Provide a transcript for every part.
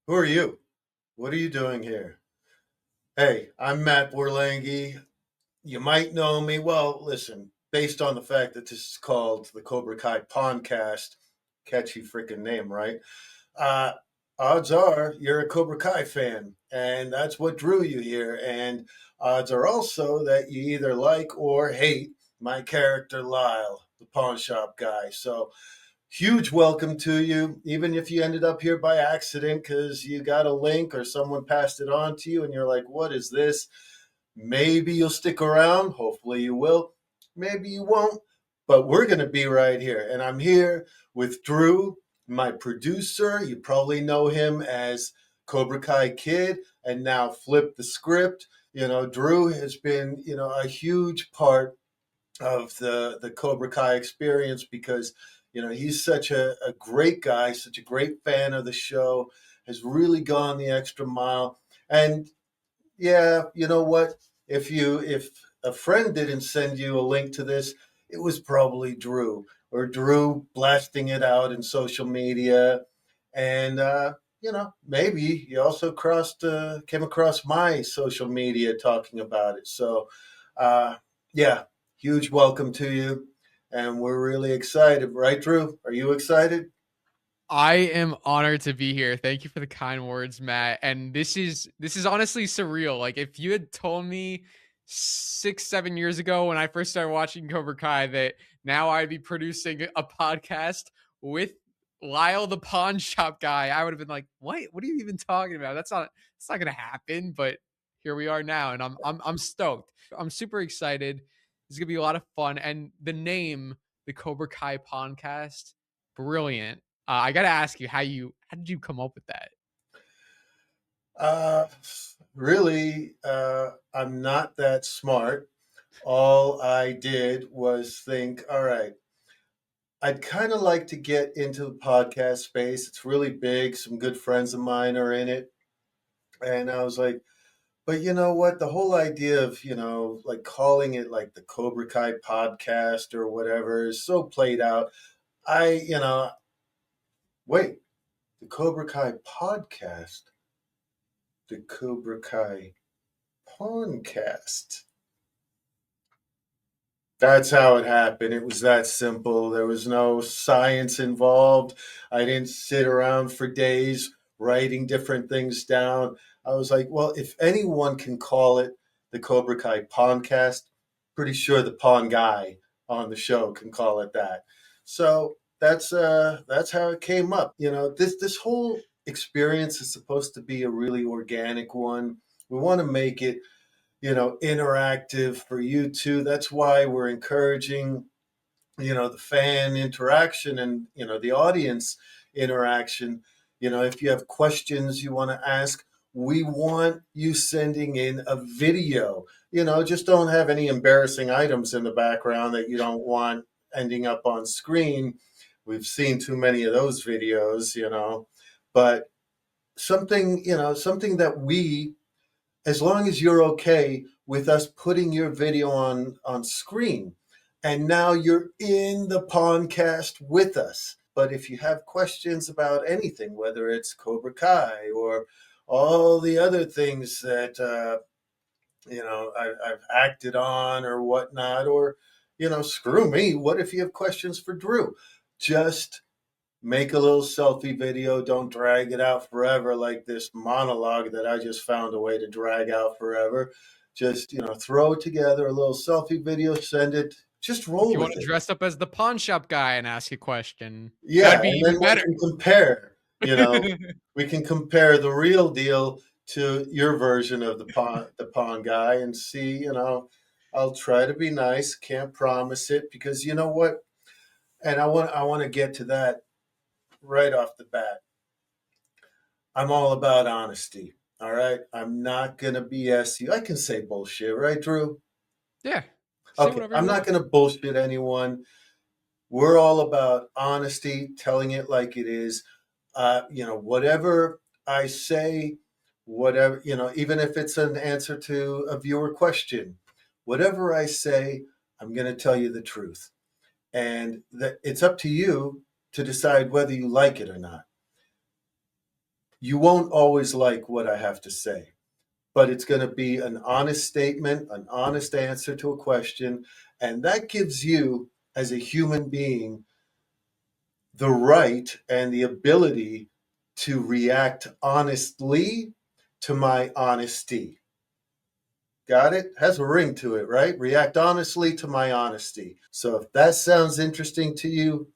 Who are you? What are you doing here? Hey, I'm Matt Borlenghi. You might know me. Well, listen, based on the fact that this is called the Cobra Kai Pawncast, catchy freaking name, right? Uh, Odds are you're a Cobra Kai fan, and that's what drew you here. And odds are also that you either like or hate my character, Lyle, the pawn shop guy. So huge welcome to you, even if you ended up here by accident because you got a link or someone passed it on to you and you're like, what is this? Maybe you'll stick around. Hopefully you will. Maybe you won't. But we're going to be right here. And I'm here with Drew, my producer. You probably know him as Cobra Kai Kid and now Flip the Script. Drew has been, a huge part of the Cobra Kai experience because he's such a great guy, such a great fan of the show, has really gone the extra mile. And yeah, you know what? If a friend didn't send you a link to this, it was probably Drew or Drew blasting it out in social media, and maybe he also came across my social media talking about it. So, yeah, huge welcome to you, and we're really excited, right, Drew? Are you excited? I am honored to be here. Thank you for the kind words, Matt. And this is honestly surreal. Like if you had told me 6, 7 years ago when I first started watching Cobra Kai that now I'd be producing a podcast with Lyle the pawn shop guy, I would have been like, "What? What are you even talking about? That's not gonna happen." But here we are now, and I'm stoked. I'm super excited. It's gonna be a lot of fun. And the name, the Cobra Kai Pawncast, brilliant. I gotta ask you how did you come up with that? Uh, Really, I'm not that smart. All I did was think, all right, I'd kind of like to get into the podcast space. It's really big. Some good friends of mine are in it. And I was like, but you know what? The whole idea of, like calling it like the Cobra Kai podcast or whatever is so played out. I, you know, Wait, the Cobra Kai podcast, the Cobra Kai Pawncast. That's how it happened. It was that simple. There was no science involved. I didn't sit around for days writing different things down. I was like, well, if anyone can call it the Cobra Kai Pawncast, pretty sure the pawn guy on the show can call it that. So that's how it came up. This whole experience is supposed to be a really organic one. We want to make it interactive for you too. That's why we're encouraging, the fan interaction and, the audience interaction. If you have questions you want to ask, we want you sending in a video. Just don't have any embarrassing items in the background that you don't want ending up on screen. We've seen too many of those videos, but something that we as long as you're okay with us putting your video on screen. And now you're in the podcast with us. But if you have questions about anything, whether it's Cobra Kai or all the other things that I've acted on or whatnot, or screw me, what if you have questions for Drew? Just make a little selfie video. Don't drag it out forever like this monologue that I just found a way to drag out forever. Just, throw together a little selfie video, send it, just If roll you want with to it. dress up as the pawn shop guy and ask a question, Yeah. that'd be And then even we better. can compare, you know, we can compare the real deal to your version of the pawn guy and see, I'll try to be nice. Can't promise it because you know what? And I want to get to that right off the bat. I'm all about honesty. All right. I'm not going to BS you. I can say bullshit, right, Drew? Yeah. Say Okay. whatever I'm you not want. going to bullshit anyone. We're all about honesty, telling it like it is. Whatever I say, whatever, even if it's an answer to a viewer question, whatever I say, I'm going to tell you the truth. And that it's up to you to decide whether you like it or not. You won't always like what I have to say, but it's going to be an honest statement, an honest answer to a question. And that gives you, as a human being, the right and the ability to react honestly to my honesty. Got it? Has a ring to it, right? React honestly to my honesty. So if that sounds interesting to you,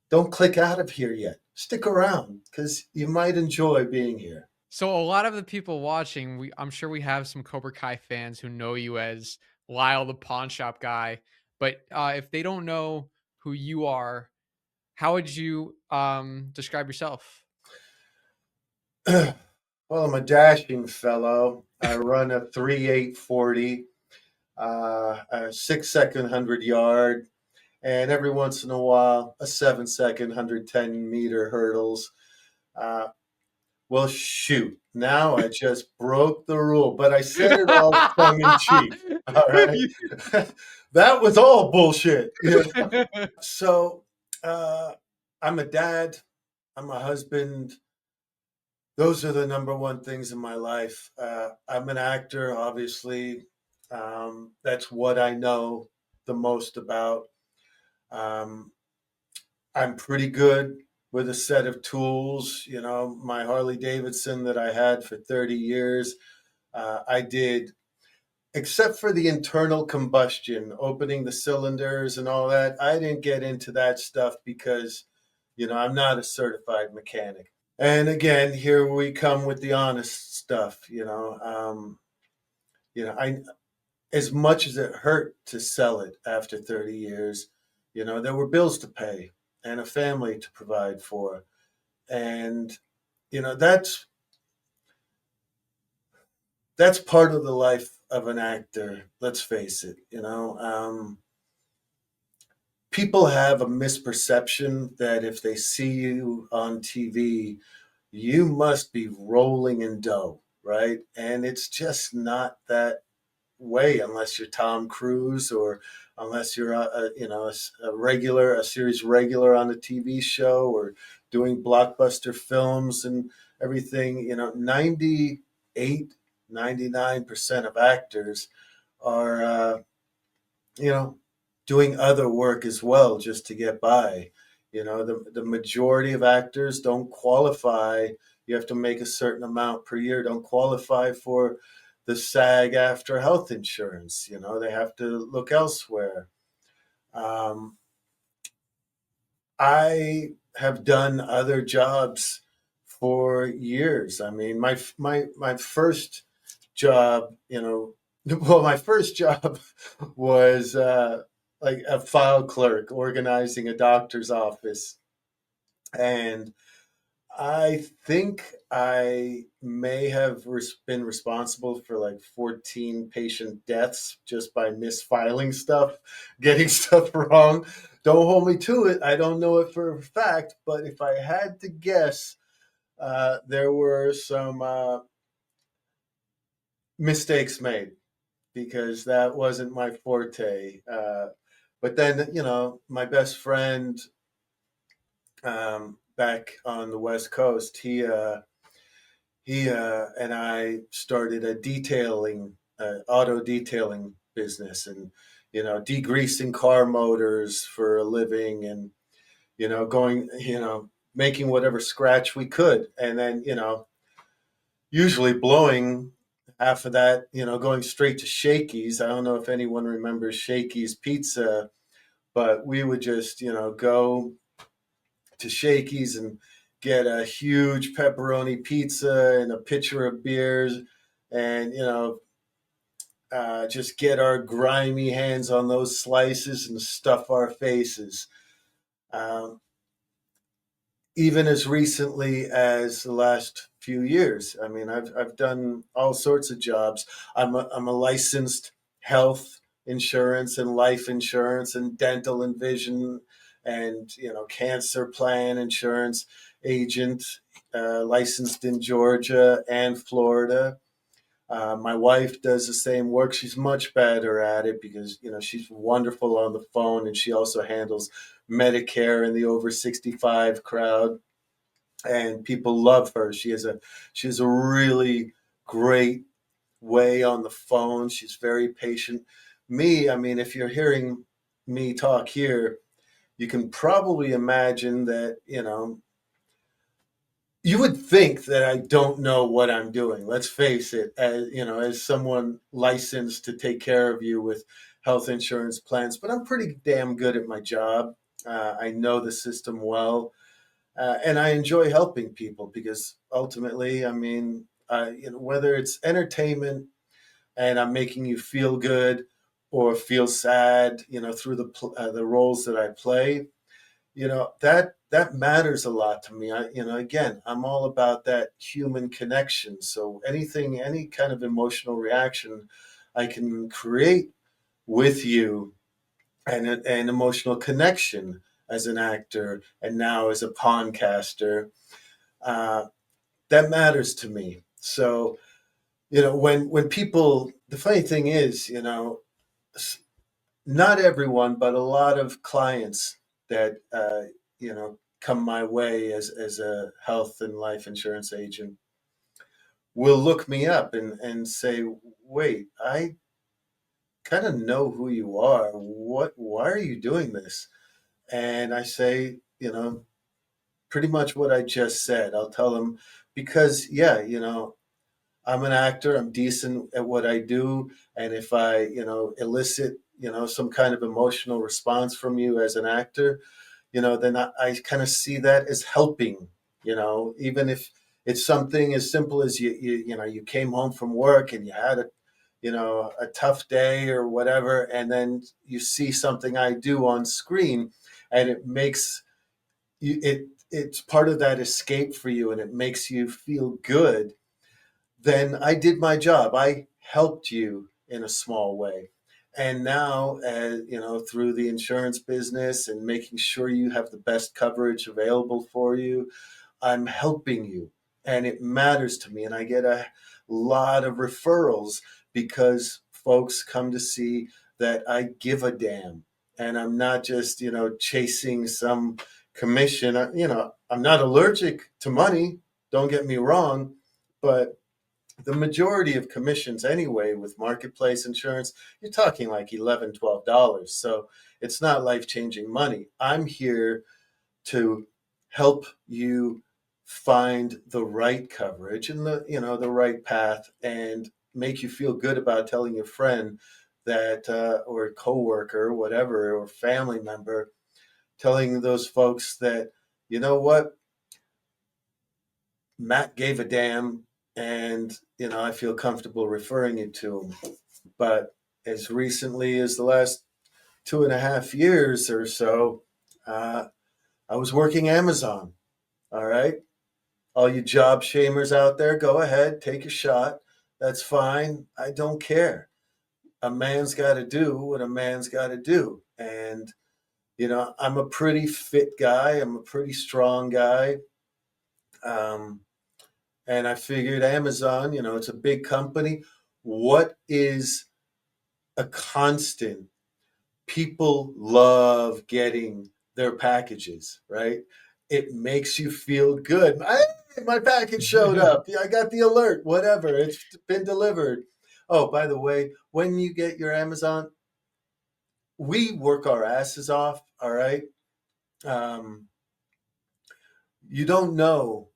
don't click out of here yet. Stick around because you might enjoy being here. So a lot of the people watching, I'm sure we have some Cobra Kai fans who know you as Lyle, the pawn shop guy. But if they don't know who you are, how would you describe yourself? Well, I'm a dashing fellow. I run a 3.840, a 6 second 100 yard, and every once in a while, a 7 second 110 meter hurdles. Uh, well, shoot. Now I just broke the rule, but I said it all tongue in cheek. All right. That was all bullshit. Yeah. So I'm a dad, I'm a husband. Those are the number one things in my life. I'm an actor, obviously. That's what I know the most about. Um, I'm pretty good with a set of tools. You know, my Harley Davidson that I had for 30 years, I did, except for the internal combustion, opening the cylinders and all that. I didn't get into that stuff because, I'm not a certified mechanic. And again, here we come with the honest stuff. I as much as it hurt to sell it after 30 years, there were bills to pay and a family to provide for. And, that's part of the life of an actor. Let's face it. People have a misperception that if they see you on TV, you must be rolling in dough, right? And it's just not that way unless you're Tom Cruise or unless you're a series regular on a TV show or doing blockbuster films and everything. 99% of actors are you know doing other work as well just to get by. The majority of actors don't qualify. You have to make a certain amount per year, don't qualify for the SAG after health insurance. They have to look elsewhere. um, I have done other jobs for years. I mean, my first job, well, my first job was like a file clerk organizing a doctor's office. And I think I may have been responsible for like 14 patient deaths just by misfiling stuff, getting stuff wrong. Don't hold me to it. I don't know it for a fact, but if I had to guess, there were some mistakes made because that wasn't my forte. But then, my best friend back on the West Coast, he and I started a auto detailing business, and degreasing car motors for a living, and going, making whatever scratch we could, and then usually blowing half of that, going straight to Shakey's. I don't know if anyone remembers Shakey's Pizza, but we would just, go to Shakey's and get a huge pepperoni pizza and a pitcher of beers, and just get our grimy hands on those slices and stuff our faces. Um, Even as recently as the last few years. I mean, I've done all sorts of jobs. I'm a licensed health insurance and life insurance and dental and vision and cancer plan insurance agent, licensed in Georgia and Florida. My wife does the same work. She's much better at it because she's wonderful on the phone, and she also handles Medicare and the over 65 crowd. and people love her. She has a really great way on the phone. She's very patient. Me, I mean, if you're hearing me talk here, you can probably imagine that, you would think that I don't know what I'm doing. Let's face it, as someone licensed to take care of you with health insurance plans, but I'm pretty damn good at my job. I know the system well, and I enjoy helping people because ultimately, I mean, whether it's entertainment and I'm making you feel good or feel sad, through the roles that I play, that matters a lot to me. Again, I'm all about that human connection. So any kind of emotional reaction I can create with you, and an emotional connection as an actor and now as a podcaster, uh, that matters to me. So, when people, the funny thing is, not everyone, but a lot of clients that come my way as a health and life insurance agent will look me up and say, "Wait, I kind of know who you are. Why are you doing this?" And I say, pretty much what I just said. I'll tell them because, yeah, I'm an actor. I'm decent at what I do, and if I, elicit, some kind of emotional response from you as an actor, then I kind of see that as helping. Even if it's something as simple as you came home from work and you had a tough day or whatever, and then you see something I do on screen, and it makes it's part of that escape for you, and it makes you feel good, then I did my job. I helped you in a small way. And now, through the insurance business and making sure you have the best coverage available for you, I'm helping you. And it matters to me. And I get a lot of referrals because folks come to see that I give a damn. And I'm not just, chasing some commission. I'm not allergic to money, don't get me wrong, but the majority of commissions anyway with marketplace insurance, you're talking like $11, $12. So it's not life-changing money. I'm here to help you find the right coverage and the right path, and make you feel good about telling your friend that, or a coworker, whatever, or family member, telling those folks that, you know what, Matt gave a damn, and I feel comfortable referring you to him. But as recently as the last 2.5 years or so, uh, I was working Amazon. All right, all you job shamers out there, go ahead, take a shot. That's fine. I don't care. A man's got to do what a man's got to do, and I'm a pretty fit guy. I'm a pretty strong guy. Um, and I figured Amazon, it's a big company. What is a constant? People love getting their packages, right? It makes you feel good. My package showed up. Yeah, I got the alert, whatever. It's been delivered. Oh, by the way, when you get your Amazon, we work our asses off, all right? Um, you don't know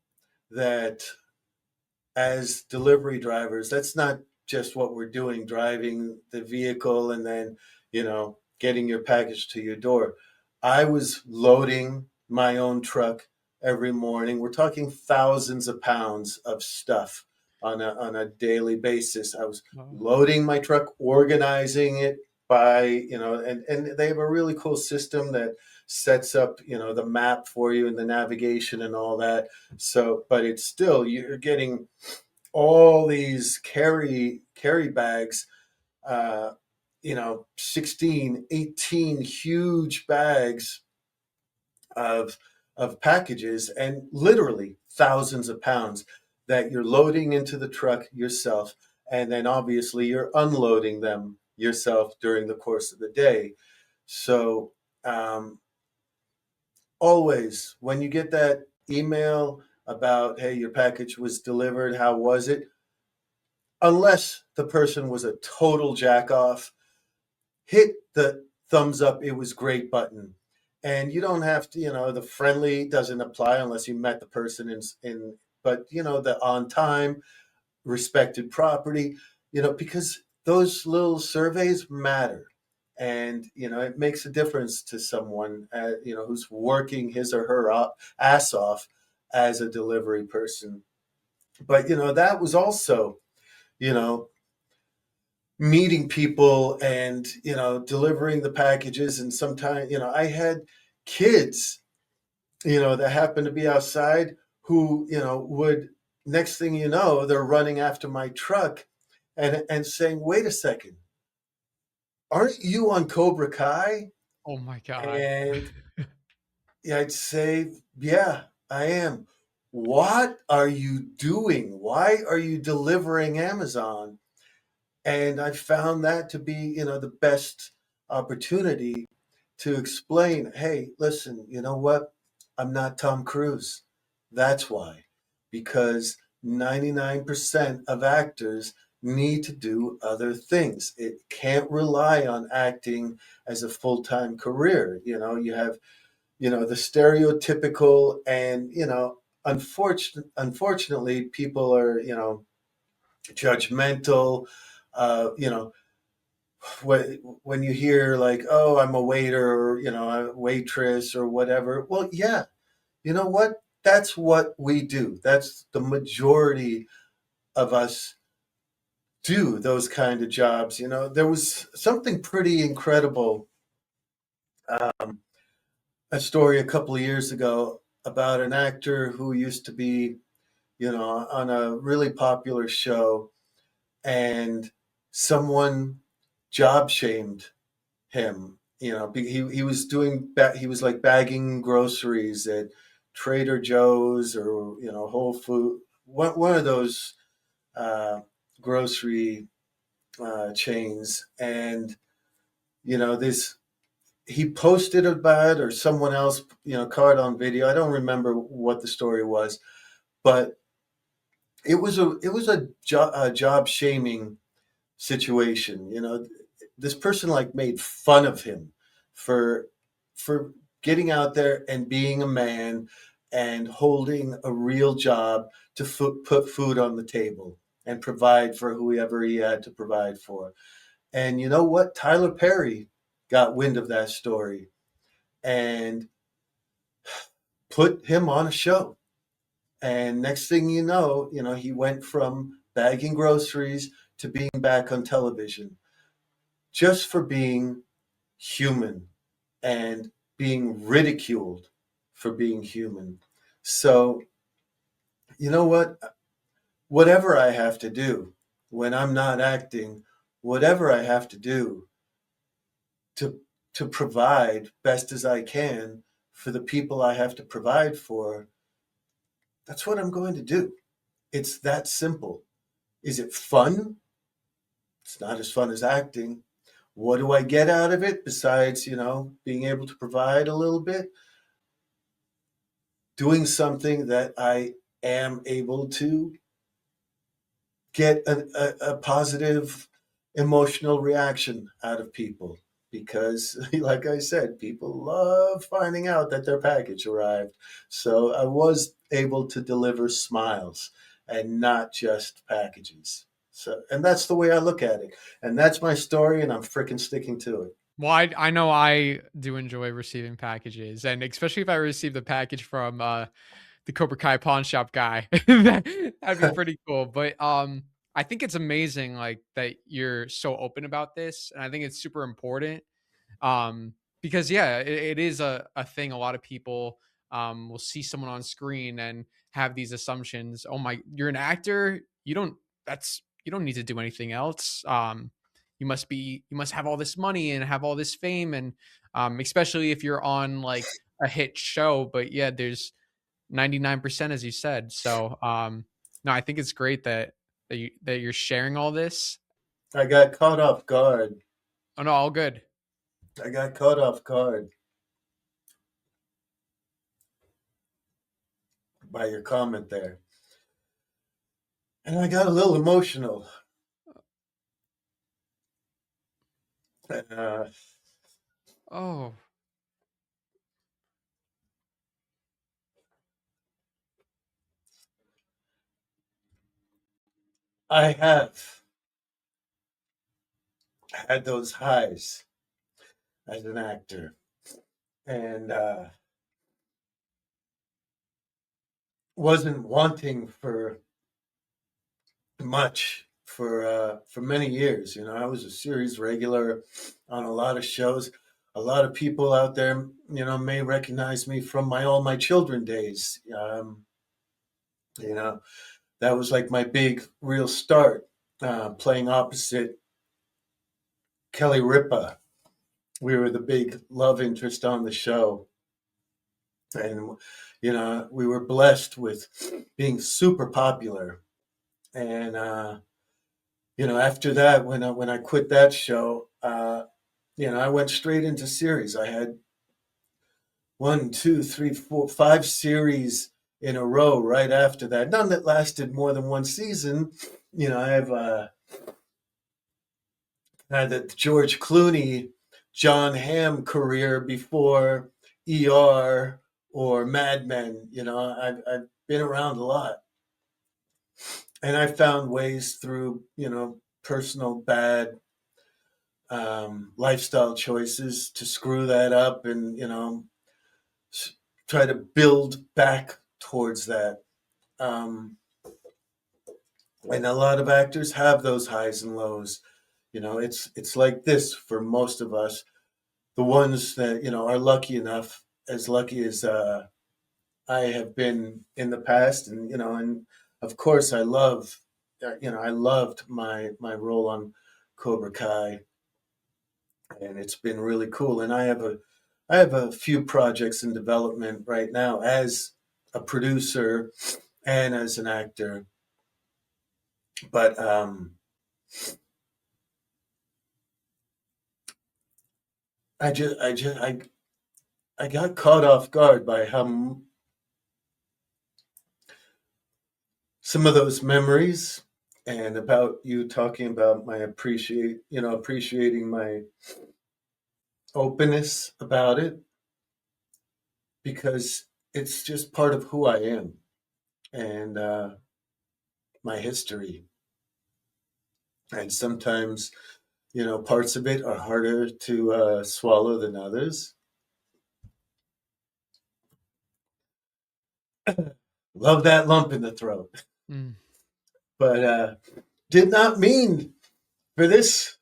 that as delivery drivers, that's not just what we're doing, driving the vehicle and then, getting your package to your door. I was loading my own truck every morning. We're talking thousands of pounds of stuff on a daily basis. I was Wow. loading my truck, organizing it by, and they have a really cool system that sets up, the map for you and the navigation and all that. So, but it's still, you're getting all these carry bags, 16, 18 huge bags of packages, and literally thousands of pounds that you're loading into the truck yourself, and then obviously you're unloading them yourself during the course of the day. So, always when you get that email about, hey, your package was delivered, how was it? Unless the person was a total jack off, hit the thumbs up, it was great button. And you don't have to, the friendly doesn't apply unless you met the person in but the on time, respected property, because those little surveys matter. And, it makes a difference to someone, who's working his or her ass off as a delivery person. But, that was also, you know, meeting people and, delivering the packages. And sometimes, I had kids, that happened to be outside who, would, next thing you know, they're running after my truck and saying, wait a second, aren't you on Cobra Kai? Oh my god. And yeah, I'd say, yeah, I am. What are you doing? Why are you delivering Amazon? And I found that to be, the best opportunity to explain, hey, listen, you know what? I'm not Tom Cruise. That's why. Because 99% of actors need to do other things. It can't rely on acting as a full-time career. You have, the stereotypical and, unfortunately, people are, judgmental. You know, when you hear like, oh, I'm a waiter or, a waitress or whatever. Well, yeah, you know what? That's what we do. That's the majority of us do those kind of jobs. There was something pretty incredible, um, a story a couple of years ago about an actor who used to be, on a really popular show, and someone job shamed him. He was he was like bagging groceries at Trader Joe's or Whole Food, one of those uh, grocery chains, and this he posted about it, or someone else caught it on video. I don't remember what the story was, but it was a job shaming situation. This person like made fun of him for for getting out there and being a man and holding a real job to put food on the table and provide for whoever he had to provide for. And you know what? Tyler Perry got wind of that story and put him on a show. And next thing he went from bagging groceries to being back on television just for being human and being ridiculed for being human. So, you know what? Whatever I have to do when I'm not acting, whatever I have to do to provide best as I can for the people I have to provide for, that's what I'm going to do. It's that simple. Is it fun? It's not as fun as acting. What do I get out of it besides, being able to provide a little bit? Doing something that I am able to get a positive emotional reaction out of people. Because, like I said, people love finding out that their package arrived. So I was able to deliver smiles and not just packages. So, and that's the way I look at it. And that's my story, and I'm freaking sticking to it. Well, I know I do enjoy receiving packages, and especially if I receive the package from the Cobra Kai pawn shop guy. That'd be pretty cool. But I think it's amazing like that you're so open about this, and I think it's super important. Because yeah, it is a thing. A lot of people will see someone on screen and have these assumptions. Oh my, you're an actor. You don't need to do anything else. You must have all this money and have all this fame, and especially if you're on like a hit show. But yeah, there's 99% as you said. So no, I think it's great that you're sharing all this. I got caught off guard. Oh no, all good. I got caught off guard by your comment there. And I got a little emotional. Uh, Oh, I have had those highs as an actor, and wasn't wanting for much for many years. You know, I was a series regular on a lot of shows. A lot of people out there, you know, may recognize me from my All My Children days. You know, that was like my big real start, playing opposite Kelly Ripa. We were the big love interest on the show, and you know, we were blessed with being super popular. And you know, after that, when I quit that show, you know, I went straight into series. I had one, two, three, four, five series in a row right after that. None that lasted more than one season. You know, I have had the George Clooney, John Hamm career before ER or Mad Men. You know, I've been around a lot, and I found ways through, you know, personal bad lifestyle choices to screw that up, and you know, try to build back towards that. Um, and a lot of actors have those highs and lows. You know, it's like this for most of us. The ones that, you know, are lucky enough, as lucky as I have been in the past, and you know, and of course, I love, you know, I loved my role on Cobra Kai, and it's been really cool. And I have a few projects in development right now as a producer and as an actor. But I got caught off guard by how some of those memories, and about you talking about my appreciating my openness about it, because it's just part of who I am, and my history. And sometimes, you know, parts of it are harder to swallow than others. Love that lump in the throat. mm. But did not mean for this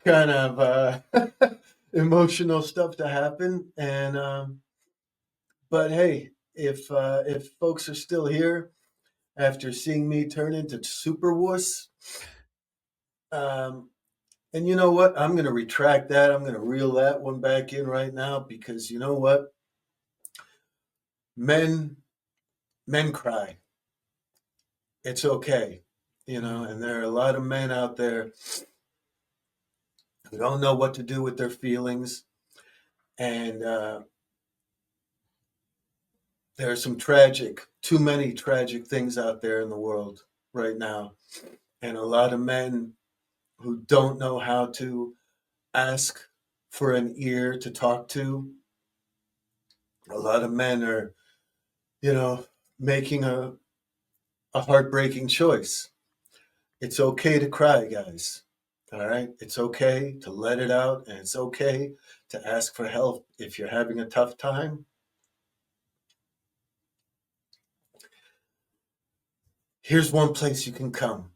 kind of emotional stuff to happen. And but hey, if folks are still here after seeing me turn into super wuss, um, and you know what, I'm going to retract that. I'm going to reel that one back in right now, because you know what, men men cry. It's okay, you know. Mm. And there are a lot of men out there who don't know what to do with their feelings, and there are too many tragic things out there in the world right now, and a lot of men who don't know how to ask for an ear to talk to. A lot of men are, you know, making a heartbreaking choice. It's okay to cry, guys. All right. It's okay to let it out, and it's okay to ask for help if you're having a tough time. Here's one place you can come.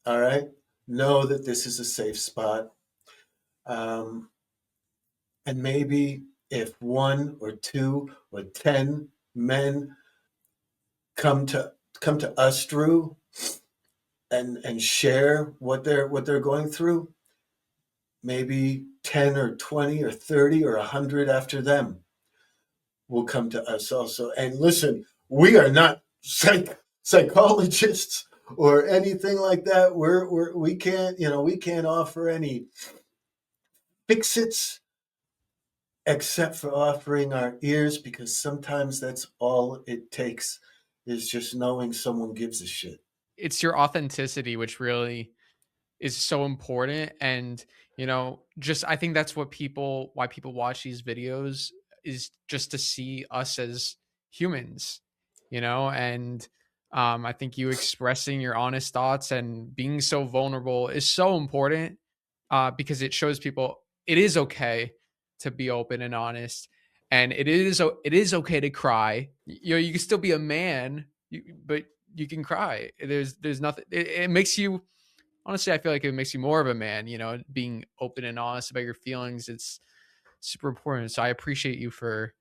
All right. Know that this is a safe spot. Um, and maybe if one or two or 10 men come to come to us, Drew, and share what they're going through, maybe 10 or 20 or 30 or 100 after them will come to us also. And listen, we are not psychologists or anything like that. We can't, you know, we can't offer any fix-its except for offering our ears, because sometimes that's all it takes is just knowing someone gives a shit. It's your authenticity which really is so important. And just I think that's what people why people watch these videos, is just to see us as humans. And I think you expressing your honest thoughts and being so vulnerable is so important, because it shows people it is okay to be open and honest, and it is okay to cry. You can still be a man, but you can cry. There's nothing. It makes you, honestly, I feel like it makes you more of a man, being open and honest about your feelings. It's super important. So I appreciate you for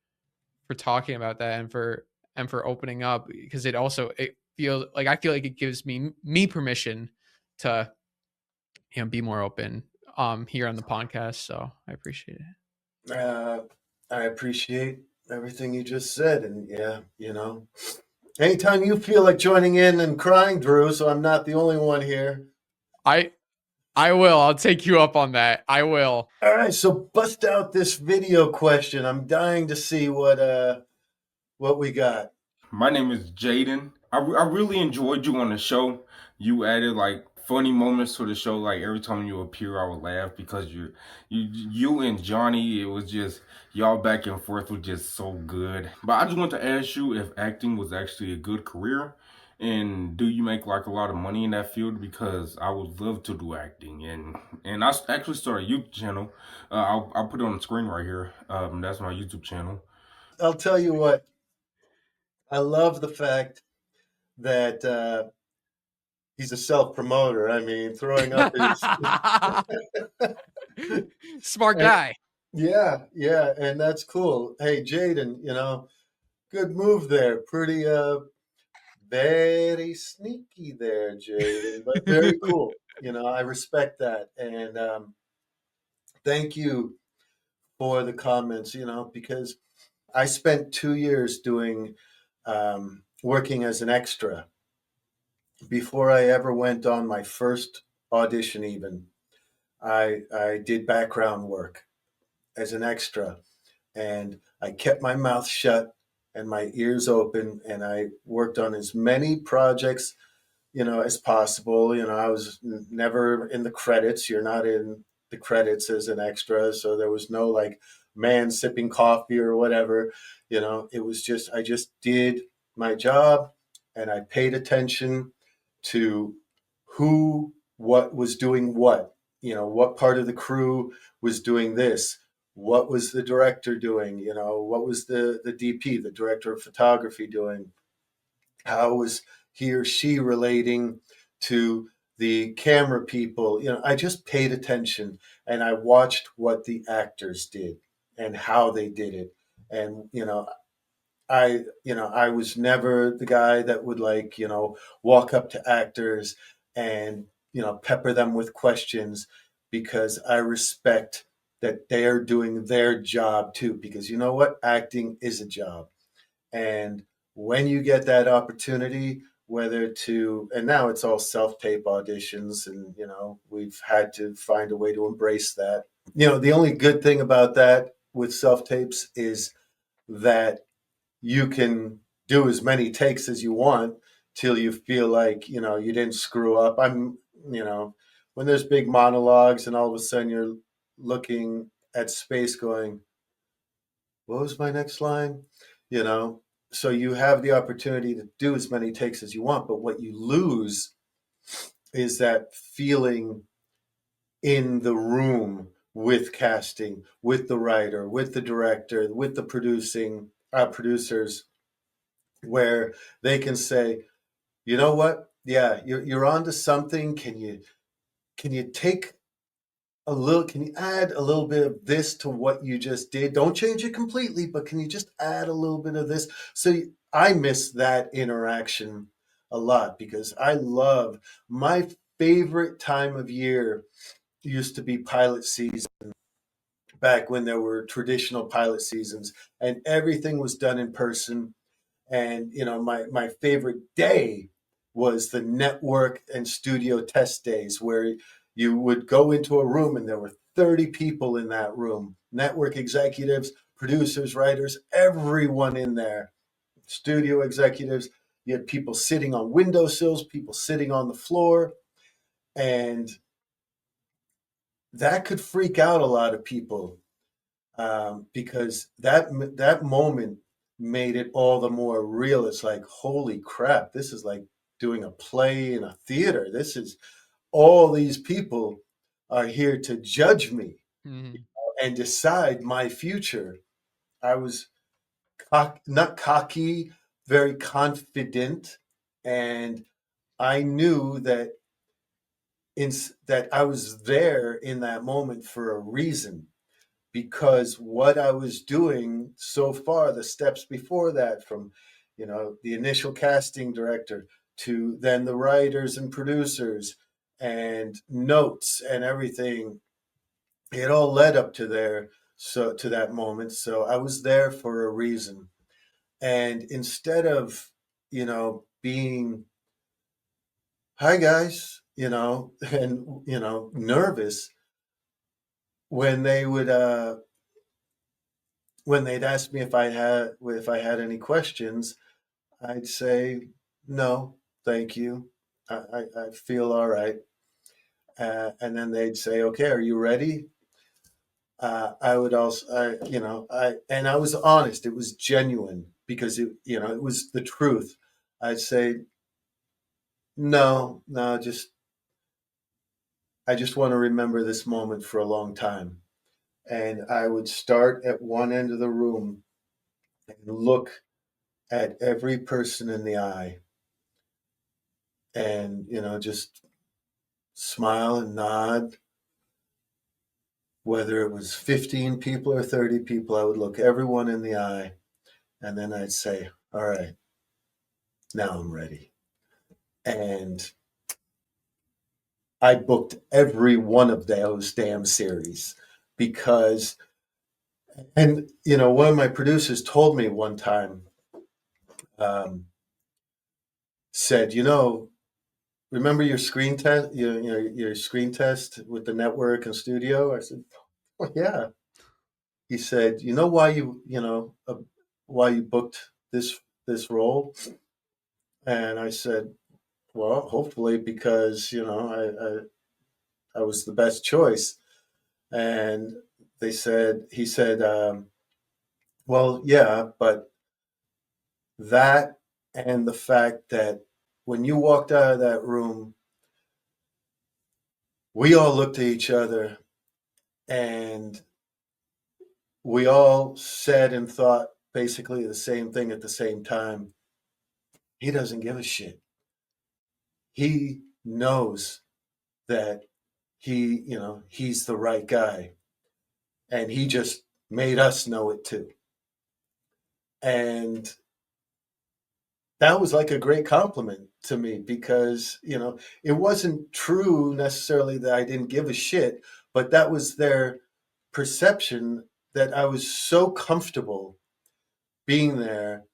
talking about that, and for opening up, because it feels like, I feel like it gives me permission to be more open here on the podcast. So I appreciate it. Uh, I appreciate everything you just said, and yeah, anytime you feel like joining in and crying, Drew, so I'm not the only one here. I I will. I'll take you up on that. I will. All right, so bust out this video question. I'm dying to see what we got. My name is Jaden. I really enjoyed you on the show. You added like funny moments to the show. Like every time you appear, I would laugh because you and Johnny. It was just y'all back and forth was just so good. But I just want to ask you if acting was actually a good career, and do you make like a lot of money in that field? Because I would love to do acting, and actually started a YouTube channel. I'll put it on the screen right here. That's my YouTube channel. I'll tell you what. I love the fact that he's a self promoter. I mean, throwing up his. Smart And, guy. yeah, and that's cool. Hey, Jaden, good move there. Pretty very sneaky there, Jaden, but very cool. I respect that, and thank you for the comments. Because I spent 2 years doing working as an extra before I ever went on my first audition. Even I did background work as an extra, and I kept my mouth shut and my ears open, and I worked on as many projects as possible. I was never in the credits. You're not in the credits as an extra, so there was no like man sipping coffee or whatever. It was just I just did my job, and I paid attention to what was doing what. What part of the crew was doing this. What was the director doing? What was the DP, the director of photography, doing? How was he or she relating to the camera people? I just paid attention, and I watched what the actors did and how they did it. And I was never the guy that would like, walk up to actors and, pepper them with questions, because I respect that they're doing their job too. Because you know what? Acting is a job. And when you get that opportunity, whether to, and now it's all self tape auditions, and, we've had to find a way to embrace that. The only good thing about that with self tapes is that you can do as many takes as you want till you feel like, you didn't screw up. You know, when there's big monologues and all of a sudden you're looking at space going, what was my next line? You know, so you have the opportunity to do as many takes as you want, but what you lose is that feeling in the room with casting, with the writer, with the director, with the producers, where they can say, you know what? Yeah, you're onto something. Can you take can you add a little bit of this to what you just did? Don't change it completely, but can you just add a little bit of this? So I miss that interaction a lot, because I love my favorite time of year used to be pilot season, back when there were traditional pilot seasons and everything was done in person. And my favorite day was the network and studio test days, where you would go into a room and there were 30 people in that room, network executives, producers, writers, everyone in there, studio executives, You had people sitting on windowsills, people sitting on the floor, and that could freak out a lot of people, because that moment made it all the more real. It's like, holy crap, this is like doing a play in a theater. This is all these people are here to judge me Mhm. and decide my future. I was not cocky, very confident, and I knew that that I was there in that moment for a reason, because what I was doing so far, the steps before that, from the initial casting director to then the writers and producers and notes and everything, it all led up to there, so to that moment. So I was there for a reason. And instead of being, hi guys, and nervous when they would when they'd ask me if I had any questions, I'd say no, thank you. I feel all right. And then they'd say, okay, are you ready? I would also, and I was honest. It was genuine because it was the truth. I'd say, no, no, I just want to remember this moment for a long time. And I would start at one end of the room and look at every person in the eye and, just smile and nod. Whether it was 15 people or 30 people, I would look everyone in the eye and then I'd say, all right, now I'm ready. And I booked every one of those damn series because, and one of my producers told me one time, um, said, remember your screen test, your screen test with the network and studio? I said, oh yeah. He said, you know why you booked this role? And I said, well, hopefully because I was the best choice. And he said, well, yeah, but that and the fact that when you walked out of that room, we all looked at each other and we all said and thought basically the same thing at the same time. He doesn't give a shit. He knows that he's the right guy. And he just made us know it too. And that was like a great compliment to me because, it wasn't true necessarily that I didn't give a shit, but that was their perception that I was so comfortable being there.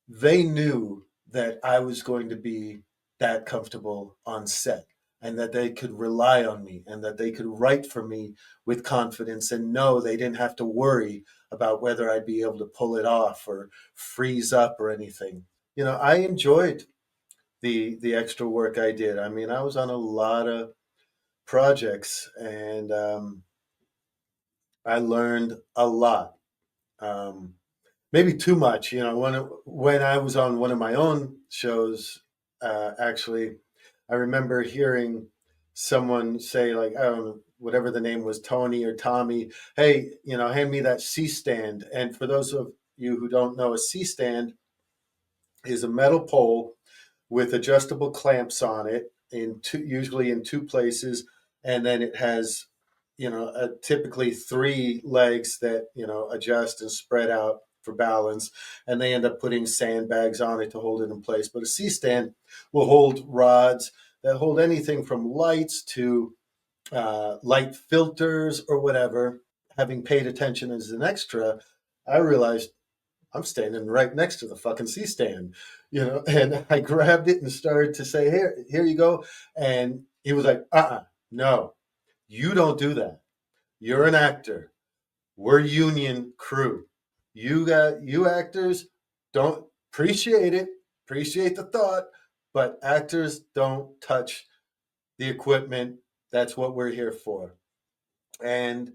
They knew that I was going to be that comfortable on set and that they could rely on me and that they could write for me with confidence and know they didn't have to worry about whether I'd be able to pull it off or freeze up or anything. I enjoyed the extra work I did. I mean, I was on a lot of projects and I learned a lot. Um, Maybe too much. When I was on one of my own shows, actually, I remember hearing someone say, like, I don't know, whatever the name was, Tony or Tommy, hey, hand me that C stand. And for those of you who don't know, a C stand is a metal pole with adjustable clamps on it usually in two places, and then it has typically three legs that adjust and spread out for balance, and they end up putting sandbags on it to hold it in place. But a C stand will hold rods that hold anything from lights to light filters or whatever. Having paid attention as an extra, I realized I'm standing right next to the fucking C stand, and I grabbed it and started to say, here you go. And he was like, no, you don't do that. You're an actor. We're union crew. You actors don't appreciate it. appreciate the thought, but actors don't touch the equipment. That's what we're here for. And,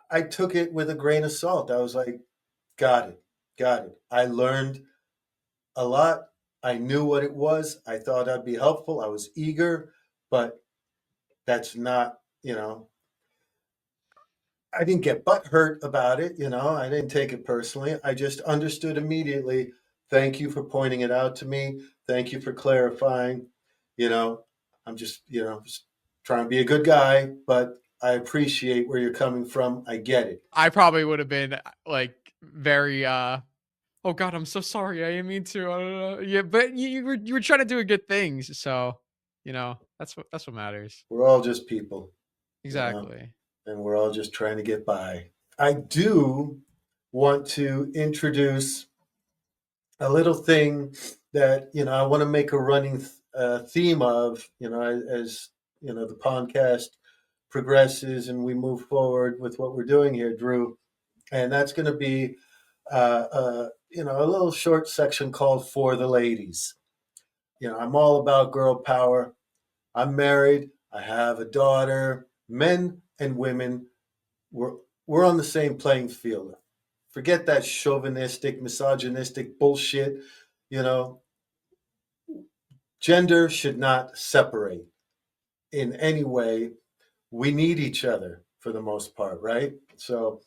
I took it with a grain of salt. I was like, got it, got it. I learned a lot. I knew what it was. I thought I'd be helpful. I was eager, but that's not, I didn't get butt hurt about it. I didn't take it personally. I just understood immediately. Thank you for pointing it out to me. Thank you for clarifying. You know, I'm just trying to be a good guy, but I appreciate where you're coming from. I get it. I probably would have been like very oh god, I'm so sorry. I didn't mean to. Yeah, but you were trying to do a good things, so that's what matters. We're all just people, you know, Exactly. and we're all just trying to get by. I do want to introduce a little thing that I want to make a running theme of. As the podcast progresses and we move forward with what we're doing here, Drew, and that's going to be a little short section called "For the Ladies." I'm all about girl power. I'm married. I have a daughter. Men and women, we're we're on the same playing field. Forget that chauvinistic, misogynistic bullshit. You know, Gender should not separate in any way. We need each other for the most part, right? So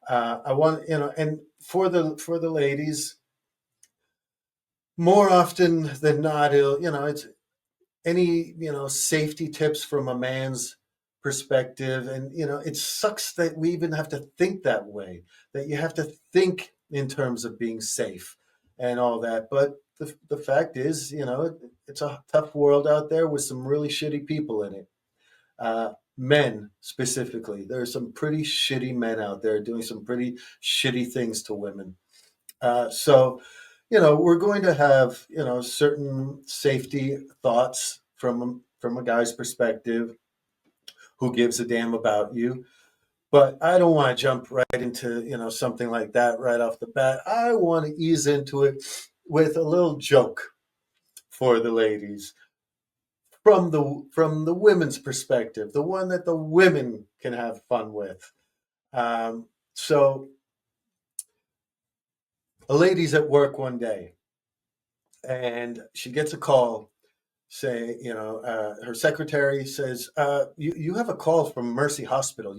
I want and for the ladies, more often than not, it's any safety tips from a man's perspective. And it sucks that we even have to think that way, that you have to think in terms of being safe and all that. But the fact is, it's a tough world out there with some really shitty people in it. Men specifically, there are some pretty shitty men out there doing some pretty shitty things to women. So we're going to have certain safety thoughts from a guy's perspective who gives a damn about you. But I don't want to jump right into something like that right off the bat. I want to ease into it with a little joke for the ladies from the women's perspective, the one that the women can have fun with. So a lady's at work one day and she gets a call. Say, her secretary says, you have a call from Mercy Hospital.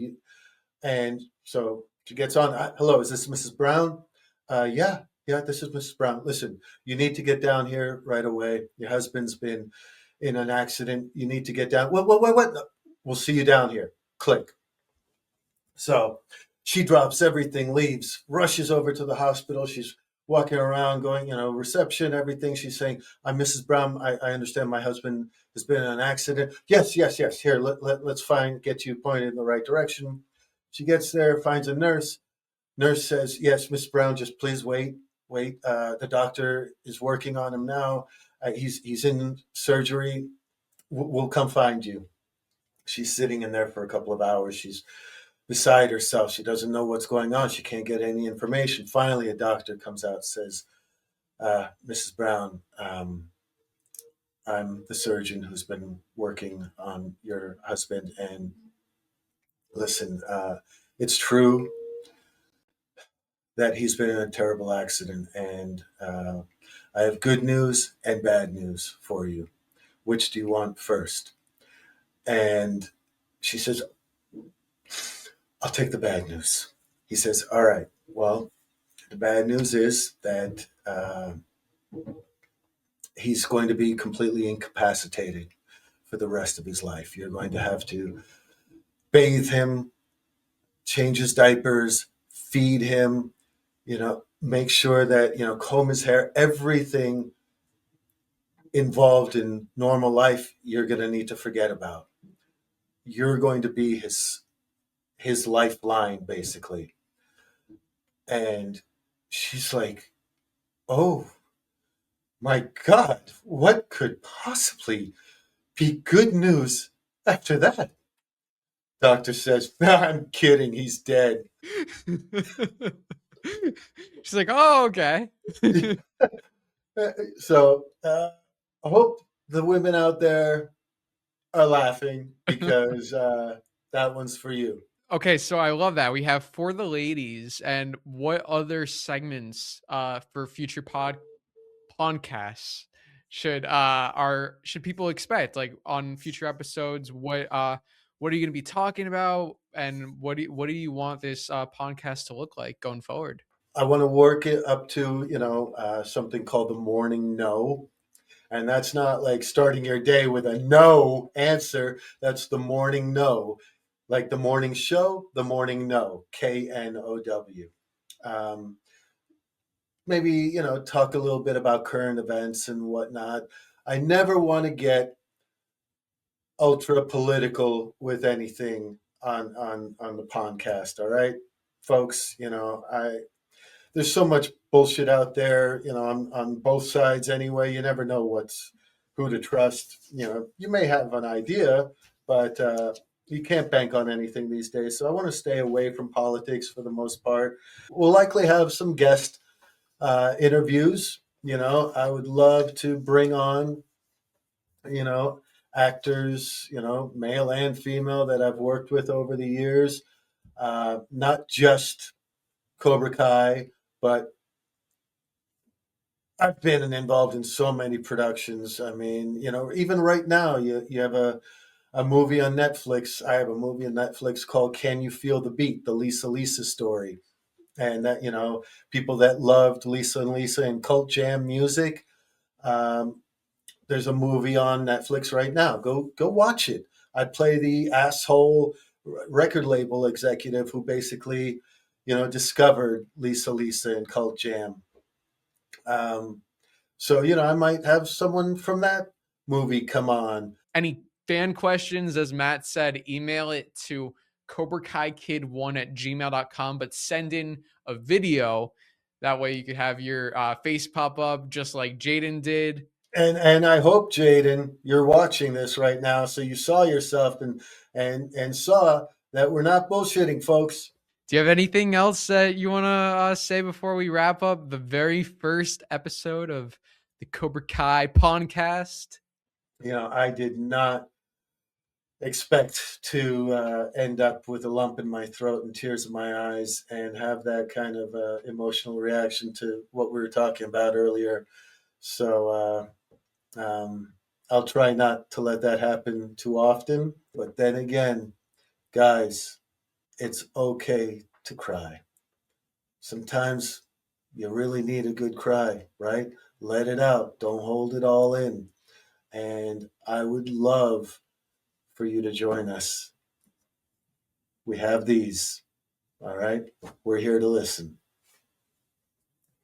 And so she gets on. Hello, is this Mrs. Brown? Yeah, this is Mrs. Brown. Listen, you need to get down here right away. Your husband's been in an accident. You need to get down. What? We'll see you down here. Click. So she drops everything, leaves, rushes over to the hospital. She's walking around going, reception, everything. She's saying, I'm Mrs. Brown. I understand my husband has been in an accident. Yes. Here, let's get you pointed in the right direction. She gets there, finds a nurse. Nurse says, yes, Miss Brown, just please wait. The doctor is working on him now. He's in surgery. We'll come find you. She's sitting in there for a couple of hours. She's beside herself. She doesn't know what's going on. She can't get any information. Finally, a doctor comes out and says, Mrs. Brown, I'm the surgeon who's been working on your husband. And listen, it's true that he's been in a terrible accident. And I have good news and bad news for you. Which do you want first? And she says, I'll take the bad news. He says, all right, well, the bad news is that he's going to be completely incapacitated for the rest of his life. You're going to have to bathe him, change his diapers, feed him, make sure that, comb his hair, everything involved in normal life, you're going to need to forget about. You're going to be his lifeline, basically. And she's like, oh my God, what could possibly be good news after that? Doctor says, no, I'm kidding. He's dead. She's like, oh, okay. So I hope the women out there are laughing because that one's for you. Okay, so I love that. We have For the Ladies, and what other segments for future podcasts should people expect? Like on future episodes, what are you gonna be talking about, and what do you want this podcast to look like going forward? I want to work it up to, something called the morning no. And that's not like starting your day with a no answer. That's the morning no. Like the morning show, the morning no. KNOW. Um, Maybe, talk a little bit about current events and whatnot. I never want to get ultra political with anything on the podcast. All right, folks. I there's so much bullshit out there, on both sides anyway. You never know who to trust. You may have an idea, but you can't bank on anything these days. So I want to stay away from politics for the most part. We'll likely have some guest interviews. I would love to bring on, you know, actors, male and female that I've worked with over the years. Not just Cobra Kai, but I've been involved in so many productions. I mean, even right now, you have a movie on Netflix. I have a movie on Netflix called Can You Feel the Beat? The Lisa story. And that, people that loved Lisa and Lisa and Cult Jam music. Um, there's a movie on Netflix right now. Go watch it. I play the asshole record label executive who basically, discovered Lisa and Cult Jam. Um, So, I might have someone from that movie come on. Any fan questions, as Matt said, email it to Cobra Kai Kid1 at gmail.com, but send in a video. That way you could have your face pop up just like Jaden did. And I hope, Jaden, you're watching this right now, so you saw yourself and saw that we're not bullshitting, folks. Do you have anything else that you want to say before we wrap up the very first episode of the Cobra Kai Pawncast? I did not expect to end up with a lump in my throat and tears in my eyes and have that kind of emotional reaction to what we were talking about earlier. So I'll try not to let that happen too often. But then again, guys, it's okay to cry. Sometimes you really need a good cry, right? Let it out. Don't hold it all in. And I would love for you to join us. We have these. All right. We're here to listen.